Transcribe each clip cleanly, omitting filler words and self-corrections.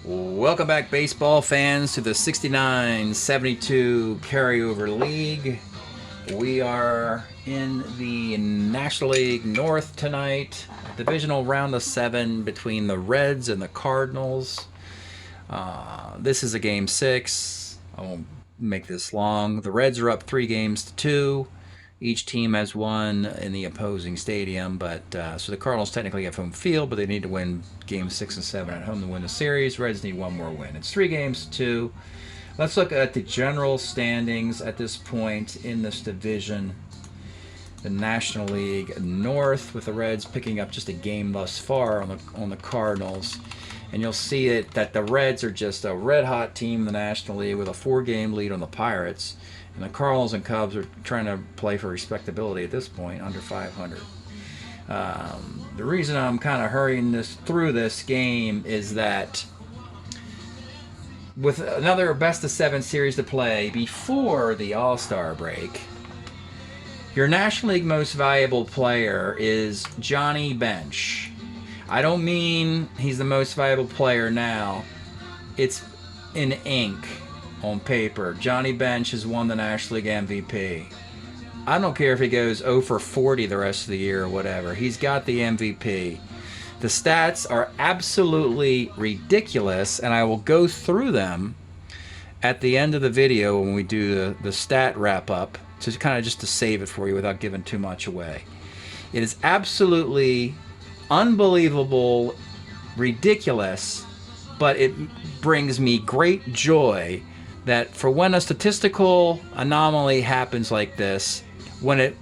Welcome back, baseball fans, to the 69-72 carryover league. We are in the National League North tonight. Divisional round of 7 between the Reds and the Cardinals. This is a game 6. I won't make this long. The Reds are up 3-2. Each team has won in the opposing stadium, but so the Cardinals technically have home field, but they need to win games 6 and 7 at home to win the series. Reds need one more win. It's 3-2. Let's look at the general standings at this point in this division. The National League North, with the Reds picking up just a game thus far on the Cardinals. And you'll see it that the Reds are just a red-hot team in the National League with a 4-game lead on the Pirates. And the Cardinals and Cubs are trying to play for respectability at this point, under 500. The reason I'm kind of hurrying through this game is that with another best-of-7 series to play before the All-Star break, your National League most valuable player is Johnny Bench. I don't mean he's the most valuable player now. It's in ink. On paper, Johnny Bench has won the National League MVP. I don't care if he goes 0 for 40 the rest of the year or whatever. He's got the MVP. The stats are absolutely ridiculous, and I will go through them at the end of the video when we do the stat wrap-up, to kind of just to save it for you without giving too much away. It is absolutely unbelievable, ridiculous, but it brings me great joy that for when a statistical anomaly happens like this, when it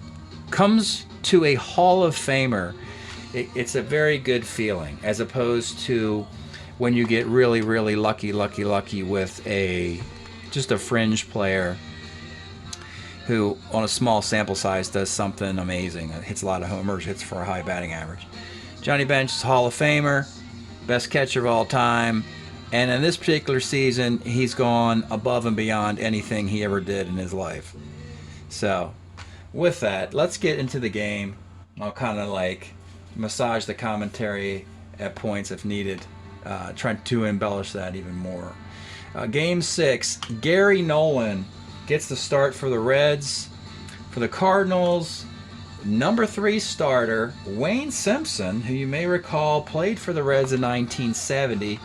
comes to a Hall of Famer, it's a very good feeling, as opposed to when you get really, really lucky with just a fringe player who, on a small sample size, does something amazing. Hits a lot of homers, hits for a high batting average. Johnny Bench is Hall of Famer, best catcher of all time. And in this particular season, he's gone above and beyond anything he ever did in his life. So, with that, let's get into the game. I'll kind of massage the commentary at points if needed, trying to embellish that even more. Game 6, Gary Nolan gets the start for the Reds. For the Cardinals, number 3 starter, Wayne Simpson, who you may recall played for the Reds in 1970,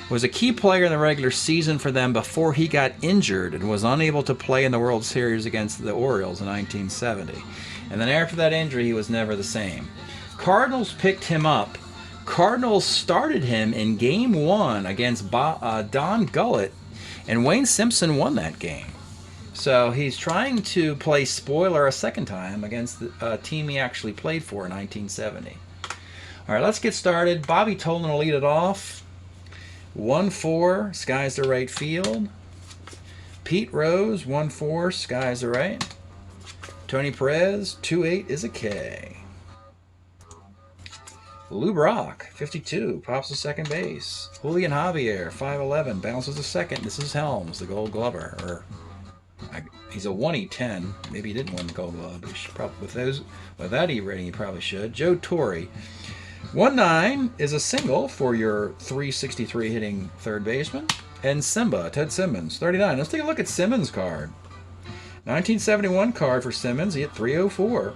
was a key player in the regular season for them before he got injured and was unable to play in the World Series against the Orioles in 1970. And then after that injury, he was never the same. Cardinals picked him up. Cardinals started him in Game 1 against Don Gullett, and Wayne Simpson won that game. So he's trying to play spoiler a second time against the team he actually played for in 1970. All right, let's get started. Bobby Tolan will lead it off. 1-4, skies to right field. Pete Rose, 1-4, skies to right. Tony Perez, 2-8 is a K. Lou Brock, 52, pops to second base. Julian Javier, 5'11", bounces to second. This is Helms, the Gold Glover. He's a 1E10. Maybe he didn't win the Gold Glove. He should probably, with that E rating, he probably should. Joe Torre. 1-9 is a single for your 363 hitting third baseman. And Simba, Ted Simmons, 39. Let's take a look at Simmons' card. 1971 card for Simmons. He hit 304.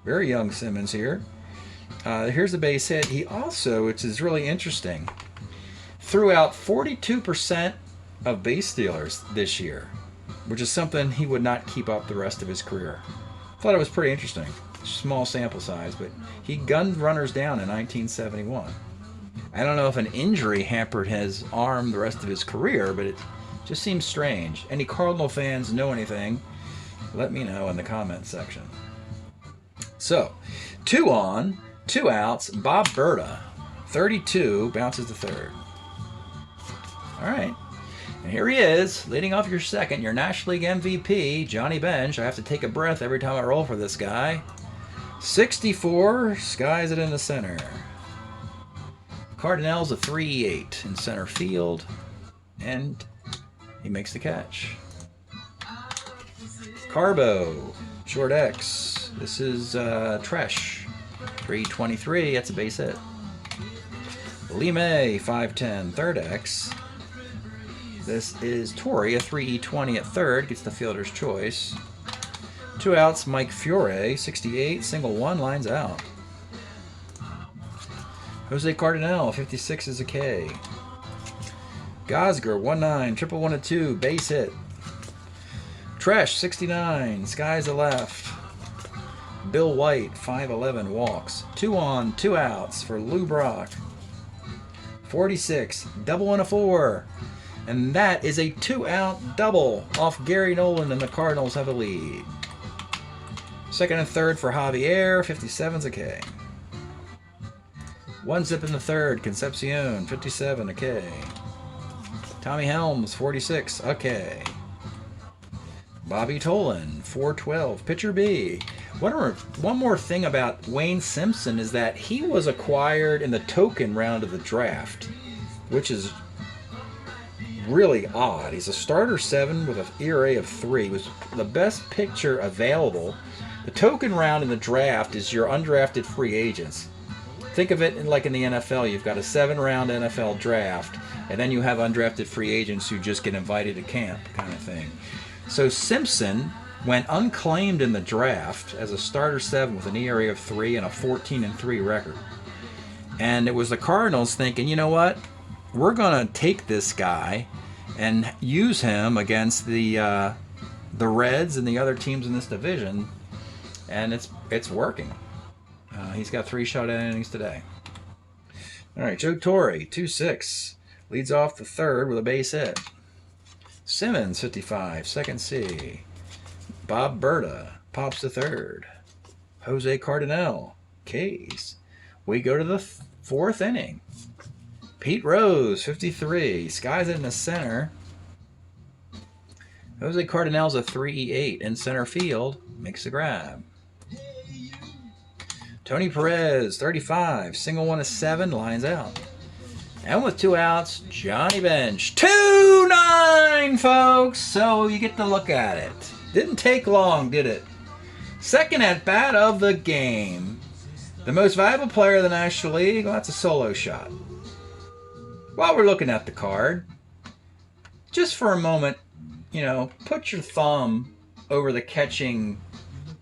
Very young Simmons here. Here's the base hit. He also, which is really interesting, threw out 42% of base stealers this year, which is something he would not keep up the rest of his career. Thought it was pretty interesting. Small sample size, but he gunned runners down in 1971. I don't know if an injury hampered his arm the rest of his career, but it just seems strange. Any Cardinal fans know anything, let me know in the comment section. So, 2 on, 2 outs, Bob Berta, 32, bounces to third. All right. And here he is, leading off your second, your National League MVP, Johnny Bench. I have to take a breath every time I roll for this guy. 64, skies it in the center. Cardinals a 3-8 in center field, and he makes the catch. Carbo, short X. This is Tresh, 323, that's a base hit. Lee May, 5'10", third X. This is Torrey, a 3E20 at third, gets the fielder's choice. 2 outs, Mike Fiore, 68, single one, lines out. Jose Cardinal, 56 is a K. Gosger, 1-9, triple 1-2, base hit. Tresh, 69, skies the left. Bill White, 5-11, walks. 2 on, 2 outs for Lou Brock. 46, double and a 4. And that is a 2-out double off Gary Nolan, and the Cardinals have a lead. Second and third for Javier, 57's a K. 1 zip in the third, Concepcion, 57, a K. Tommy Helms, 46, a K. Bobby Tolan, 412, pitcher B. One more thing about Wayne Simpson is that he was acquired in the token round of the draft, which is really odd. He's a starter 7 with an ERA of 3. He was the best pitcher available. The token round in the draft is your undrafted free agents. Think of it like in the NFL. You've got a 7-round NFL draft, and then you have undrafted free agents who just get invited to camp kind of thing. So Simpson went unclaimed in the draft as a starter 7 with an ERA of 3 and a 14-3 record. And it was the Cardinals thinking, you know what? We're going to take this guy and use him against the Reds and the other teams in this division, and it's working. He's got 3 shutout innings today. All right, Joe Torre, 2-6, leads off the third with a base hit. Simmons, 55, second C. Bob Berta pops to third. Jose Cardinal, K's. We go to the 4th inning. Pete Rose, 53, skies it in the center. Jose Cardinal's a 3E8 in center field, makes the grab. Tony Perez, 35, single 1-7, lines out. And with 2 outs, Johnny Bench. 2-9, folks! So you get to look at it. Didn't take long, did it? Second at-bat of the game. The most valuable player of the National League, well, that's a solo shot. While we're looking at the card, just for a moment, put your thumb over the catching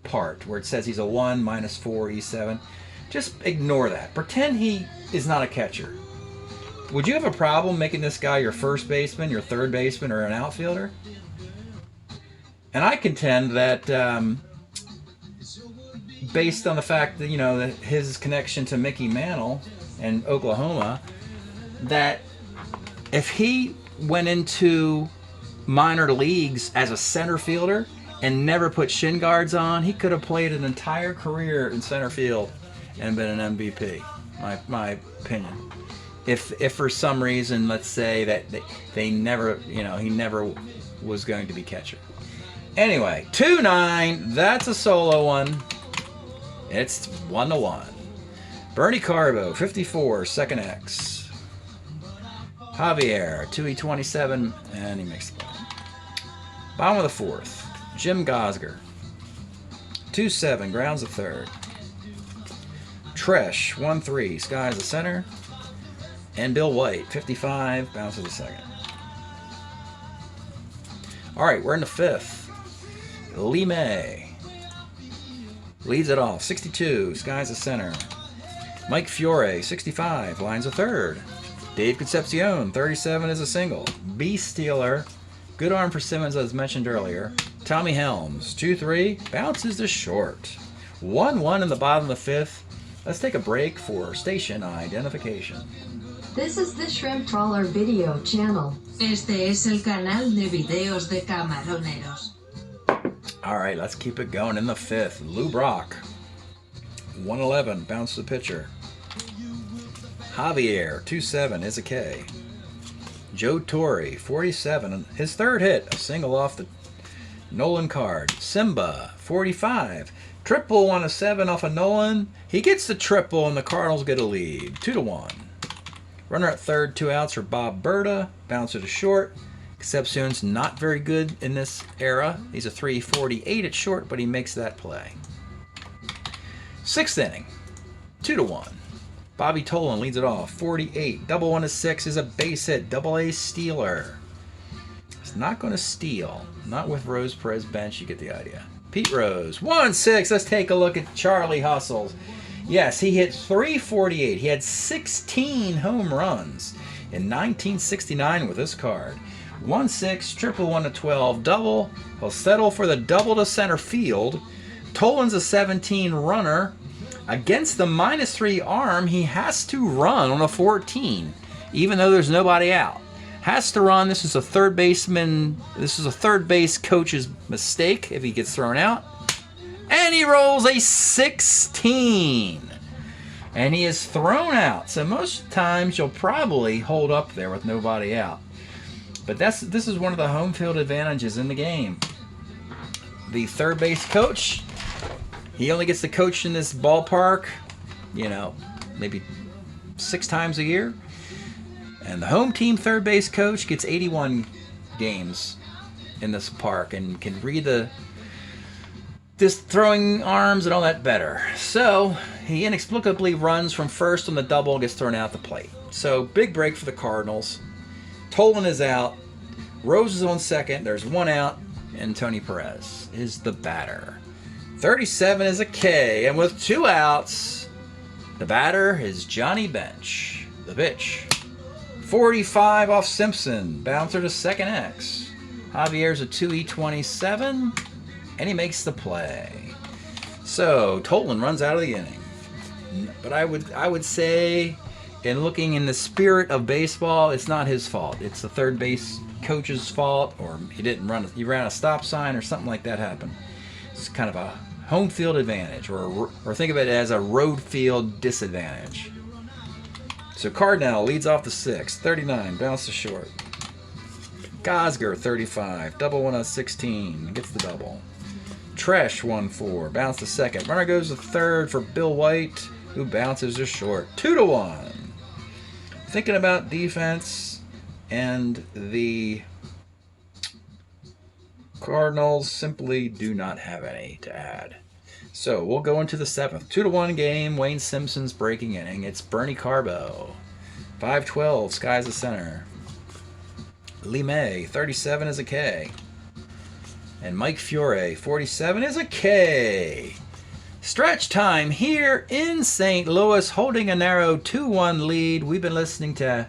part where it says he's a 1, -4, E7. Just ignore that. Pretend he is not a catcher. Would you have a problem making this guy your first baseman, your third baseman, or an outfielder? And I contend that based on the fact that, that his connection to Mickey Mantle and Oklahoma, that if he went into minor leagues as a center fielder and never put shin guards on, he could have played an entire career in center field and been an MVP. My opinion. If for some reason, let's say that they never, he never was going to be catcher. Anyway, 2-9, that's a solo one. It's 1-1. Bernie Carbo, 54, second X. Javier, 2E27, and he makes the play. Bottom of the 4th, Jim Gosger, 2-7, grounds the third. Tresh, 1-3, skies the center. And Bill White, 55, bounces the second. All right, we're in the 5th. Lee May leads it off, 62, skies the center. Mike Fiore, 65, lines the third. Dave Concepcion, 37, is a single. B-Stealer, good arm for Simmons, as mentioned earlier. Tommy Helms, 2-3, bounces to short. 1-1 in the bottom of the 5th. Let's take a break for station identification. This is the Shrimp Trawler video channel. Este es el canal de videos de camaroneros. All right, let's keep it going in the 5th. Lou Brock, 111, bounce the pitcher. Javier, 2-7, is a K. Joe Torre, 47, his third hit, a single off the Nolan card. Simba, 45, triple 1-7 off of Nolan. He gets the triple, and the Cardinals get a lead, 2-1. Runner at third, 2 outs for Bob Berta. Bouncer to short. Concepcion's not very good in this era. He's a 348 at short, but he makes that play. 6th inning, 2-1. Bobby Tolan leads it off, 48. Double 1-6 is a base hit. Double A stealer. He's not going to steal. Not with Rose Perez bench. You get the idea. Pete Rose, 1-6. Let's take a look at Charlie Hustles. Yes, he hit .348. He had 16 home runs in 1969 with this card. 1-6, triple 1 to 12, double. He'll settle for the double to center field. Tolan's a 17 runner. Against the -3 arm, he has to run on a 14, even though there's nobody out. Has to run. This is a third baseman. This is a third base coach's mistake if he gets thrown out. And he rolls a 16. And he is thrown out. So most times you'll probably hold up there with nobody out. But this is one of the home field advantages in the game. The third base coach, he only gets to coach in this ballpark, maybe 6 times a year. And the home team third base coach gets 81 games in this park and can read this throwing arms and all that better. So he inexplicably runs from first on the double, gets thrown out the plate. So big break for the Cardinals. Tolan is out. Rose is on second. There's 1 out. And Tony Perez is the batter. 37 is a K. And with 2 outs, the batter is Johnny Bench. The pitch. 45 off Simpson. Bouncer to second X. Javier's a 2E27. And he makes the play. So Tolan runs out of the inning. But I would say, in looking in the spirit of baseball, it's not his fault. It's the third base coach's fault, or he ran a stop sign, or something like that happened. It's kind of a home field advantage, or think of it as a road field disadvantage. So Cardinal leads off the 6th, 39, bounce to short. Gosger, 35, double 1 on 16, gets the double. Tresh, 1-4, bounce to second. Runner goes to third for Bill White, who bounces to short. 2-1. Thinking about defense, and the Cardinals simply do not have any to add. So we'll go into the 7th. 2-1 game. Wayne Simpson's breaking inning. It's Bernie Carbo. 5-12. Sky's the center. Lee May, 37 is a K. And Mike Fiore, 47 is a K. Stretch time here in St. Louis, holding a narrow 2-1 lead. We've been listening to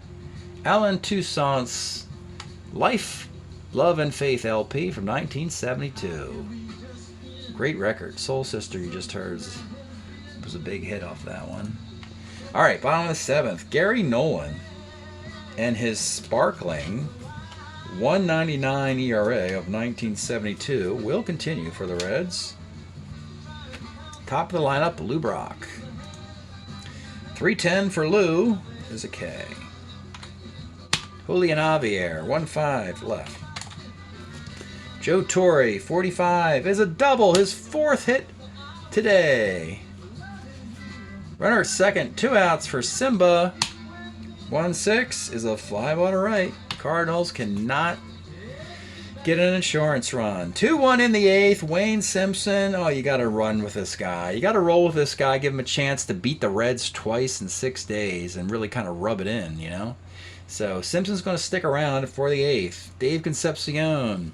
Alan Toussaint's Life, Love, and Faith LP from 1972. Great record. Soul Sister, you just heard, was a big hit off that one. All right, bottom of the 7th. Gary Nolan and his sparkling 1.99 ERA of 1972 will continue for the Reds. Top of the lineup, Lou Brock. 3.10 for Lou is a K. Julian Javier, 1.5 left. Joe Torre, 45, is a double, his 4th hit today. Runner at second, 2 outs for Simba. 1-6 is a fly ball to right. Cardinals cannot get an insurance run. 2-1 in the 8th. Wayne Simpson. Oh, you got to run with this guy. You got to roll with this guy. Give him a chance to beat the Reds twice in 6 days and really kind of rub it in, So Simpson's going to stick around for the 8th. Dave Concepcion.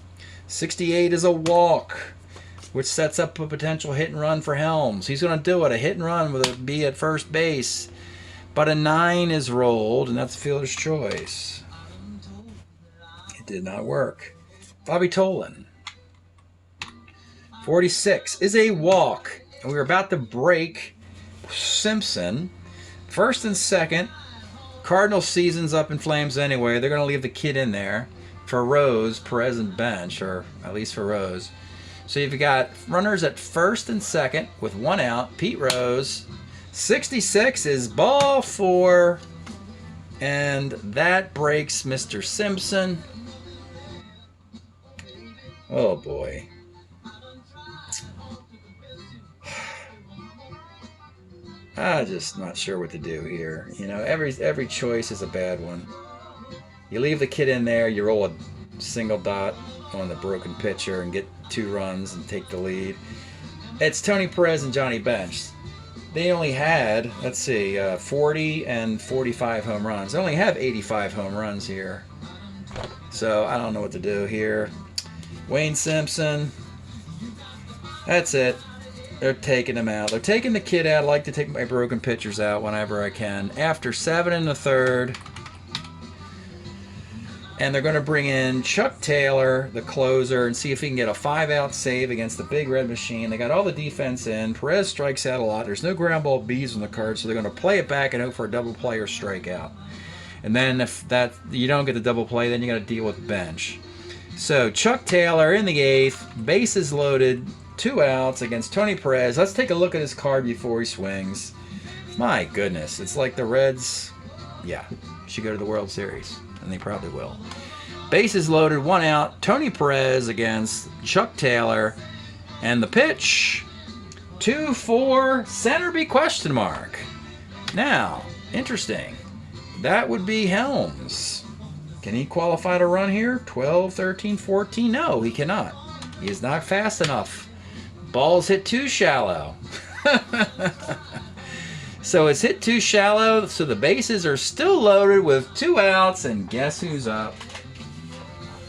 68 is a walk, which sets up a potential hit and run for Helms. He's going to do it. A hit and run with a B at first base. But a 9 is rolled, and that's fielder's choice. It did not work. Bobby Tolan. 46 is a walk. And we're about to break Simpson. 1st and 2nd. Cardinal season's up in flames anyway. They're going to leave the kid in there for Rose, Perez, and bench, or at least for Rose. So you've got runners at 1st and 2nd with 1 out. Pete Rose. 66 is ball 4. And that breaks Mr. Simpson. Oh boy. I'm just not sure what to do here. Every choice is a bad one. You leave the kid in there, you roll a single dot on the broken pitcher and get 2 runs and take the lead. It's Tony Perez and Johnny Bench. They only had, 40 and 45 home runs. They only have 85 home runs here. So I don't know what to do here. Wayne Simpson. That's it. They're taking him out. They're taking the kid out. I like to take my broken pitchers out whenever I can. After 7 1/3. And they're going to bring in Chuck Taylor, the closer, and see if he can get a 5-out save against the Big Red Machine. They got all the defense in. Perez strikes out a lot. There's no ground ball Bs on the card, so they're going to play it back and hope for a double play or strikeout. And then if that you don't get the double play, then you got to deal with bench. So Chuck Taylor in the 8th, bases loaded, 2 outs against Tony Perez. Let's take a look at his card before he swings. My goodness, it's like the Reds, should go to the World Series. And they probably will. Bases loaded, 1 out. Tony Perez against Chuck Taylor. And the pitch, 2-4, center B question mark. Now, interesting. That would be Helms. Can he qualify to run here? 12, 13, 14? No, he cannot. He is not fast enough. Ball's hit too shallow. So it's hit too shallow, so the bases are still loaded with 2 outs, and guess who's up?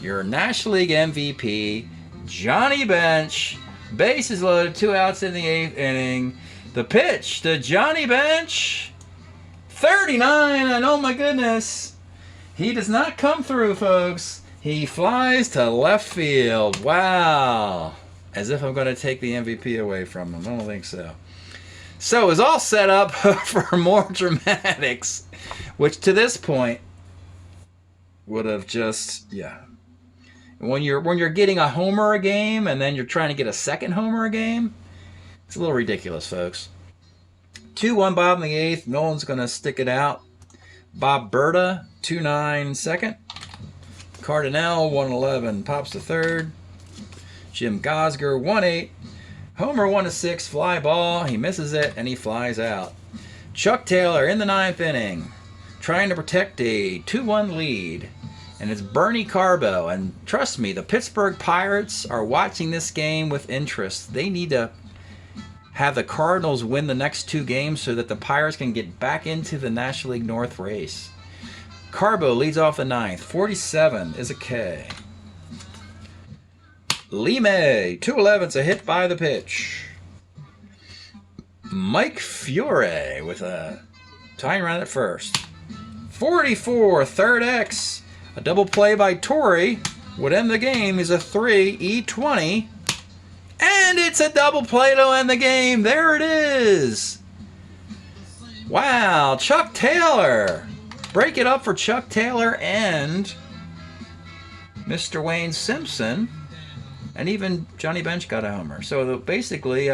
Your National League MVP, Johnny Bench. Bases loaded, 2 outs in the 8th inning. The pitch to Johnny Bench, 39, and oh my goodness, he does not come through, folks. He flies to left field. Wow. As if I'm going to take the MVP away from him. I don't think so. So it was all set up for more dramatics, which to this point would have just, When you're getting a homer a game and then you're trying to get a second homer a game, it's a little ridiculous, folks. 2-1 Bob in the 8th. Nolan's going to stick it out. Bob Berta, 2-9 second. Cardinal, 1-11, pops to third. Jim Gosger, 1-8. Homer, 1-6, fly ball. He misses it, and he flies out. Chuck Taylor in the 9th inning, trying to protect a 2-1 lead. And it's Bernie Carbo. And trust me, the Pittsburgh Pirates are watching this game with interest. They need to have the Cardinals win the next 2 games so that the Pirates can get back into the National League North race. Carbo leads off the 9th. 47 is a K. Lime, 2-11's a hit by the pitch. Mike Fiore with a tying run at first. 44, third X. A double play by Torrey would end the game. He's a 3, E20. And it's a double play to end the game. There it is. Wow, Chuck Taylor. Break it up for Chuck Taylor and Mr. Wayne Simpson. And even Johnny Bench got a homer. So basically,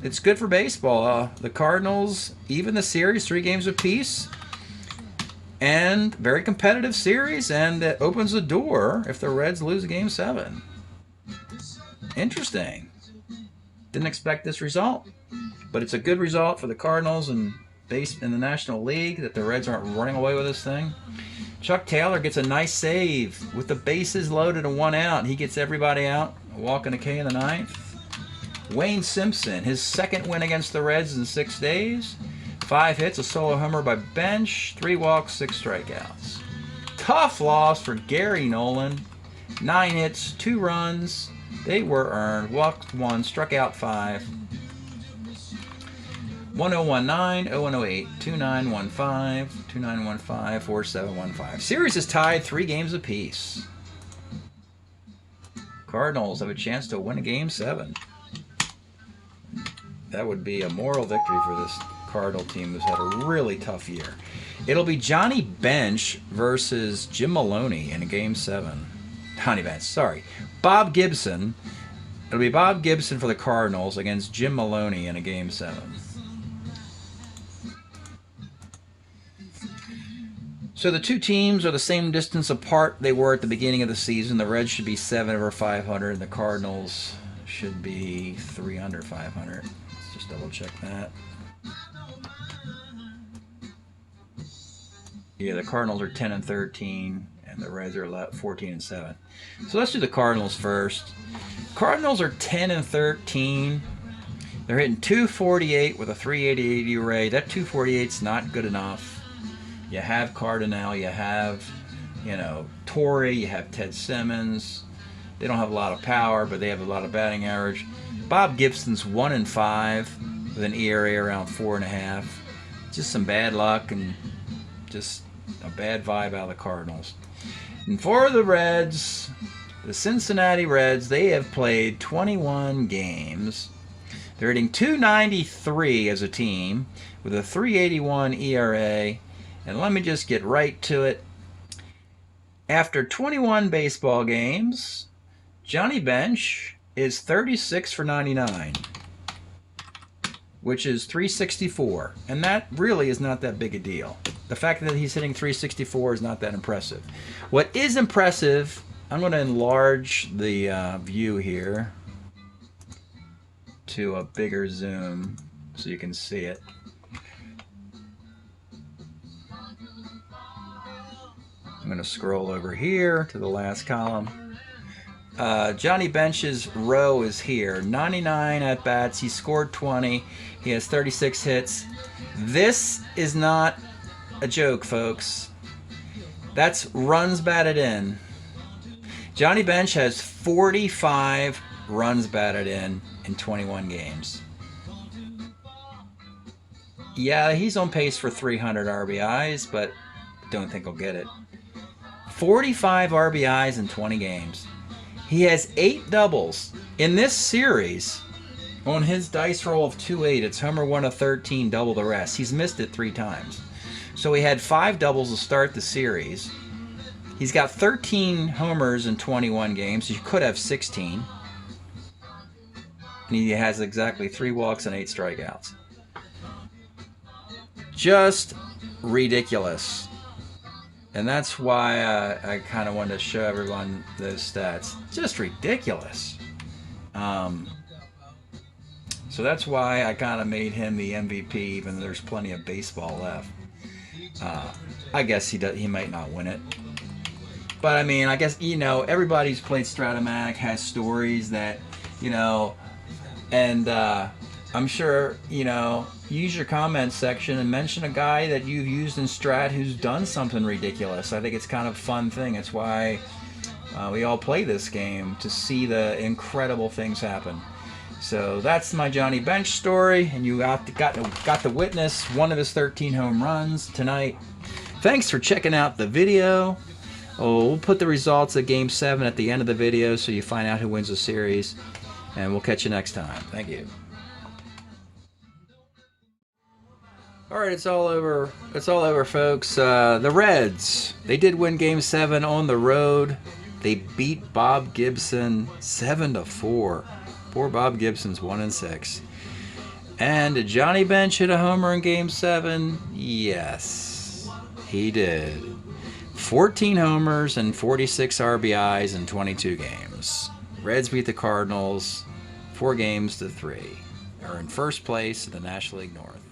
it's good for baseball. The Cardinals even the series, 3 games apiece. And very competitive series. And it opens the door if the Reds lose Game 7. Interesting. Didn't expect this result. But it's a good result for the Cardinals and in the National League that the Reds aren't running away with this thing. Chuck Taylor gets a nice save with the bases loaded and 1 out. He gets everybody out, walking a K in the 9th. Wayne Simpson, his 2nd win against the Reds in 6 days. 5 hits, a solo homer by Bench, 3 walks, 6 strikeouts. Tough loss for Gary Nolan. 9 hits, 2 runs. They were earned. Walked 1, struck out 5. 1019, 0108, 2915, 2915, 4715. Series is tied 3 games apiece. Cardinals have a chance to win a Game 7. That would be a moral victory for this Cardinal team who's had a really tough year. It'll be Johnny Bench versus Jim Maloney in a Game 7. Johnny Bench, sorry. Bob Gibson. It'll be Bob Gibson for the Cardinals against Jim Maloney in a Game 7. So the 2 teams are the same distance apart they were at the beginning of the season. The Reds should be 7 over 500, and the Cardinals should be 3 under 500. Let's just double check that. Yeah, the Cardinals are 10 and 13, and the Reds are 14 and 7. So let's do the Cardinals first. Cardinals are 10 and 13. They're hitting 248 with a 388 ERA. That 248's not good enough. You have Cardinal, you have you know, Torrey, you have Ted Simmons. They don't have a lot of power, but they have a lot of batting average. Bob Gibson's 1-5 with an ERA around 4.5. Just some bad luck and just a bad vibe out of the Cardinals. And for the Reds, the Cincinnati Reds, they have played 21 games. They're hitting .293 as a team with a .381 ERA. And let me just get right to it. After 21 baseball games, Johnny Bench is 36 for 99, which is .364. And that really is not that big a deal. The fact that he's hitting .364 is not that impressive. What is impressive, I'm going to enlarge the view here to a bigger zoom so you can see it. I'm going to scroll over here to the last column. Johnny Bench's row is here. 99 at-bats. He scored 20. He has 36 hits. This is not a joke, folks. That's runs batted in. Johnny Bench has 45 runs batted in 21 games. Yeah, he's on pace for 300 RBIs, but don't think he'll get it. 45 RBIs in 20 games. He has 8 doubles. In this series, on his dice roll of 2-8, it's homer 1 of 13, double the rest. He's missed it 3 times. So he had 5 doubles to start the series. He's got 13 homers in 21 games. He could have 16. And he has exactly 3 walks and 8 strikeouts. Just ridiculous. And that's why I kind of wanted to show everyone those stats. Just ridiculous. So that's why I kind of made him the MVP, even though there's plenty of baseball left. I guess he might not win it. But I mean, I guess, you know, everybody who's played Strat-O-Matic has stories that, you know, and I'm sure, you know, use your comments section and mention a guy that you've used in Strat who's done something ridiculous. I think it's kind of a fun thing. It's why we all play this game, to see the incredible things happen. So that's my Johnny Bench story, and you got to witness one of his 13 home runs tonight. Thanks for checking out the video. We'll put the results of Game 7 at the end of the video so you find out who wins the series. And we'll catch you next time. Thank you. All right, it's all over. It's all over, folks. The Reds, they did win Game 7 on the road. They beat Bob Gibson 7-4. Poor Bob Gibson's 1-6. And did Johnny Bench hit a homer in Game 7? Yes, he did. 14 homers and 46 RBIs in 22 games. Reds beat the Cardinals 4-3. Are in first place in the National League North.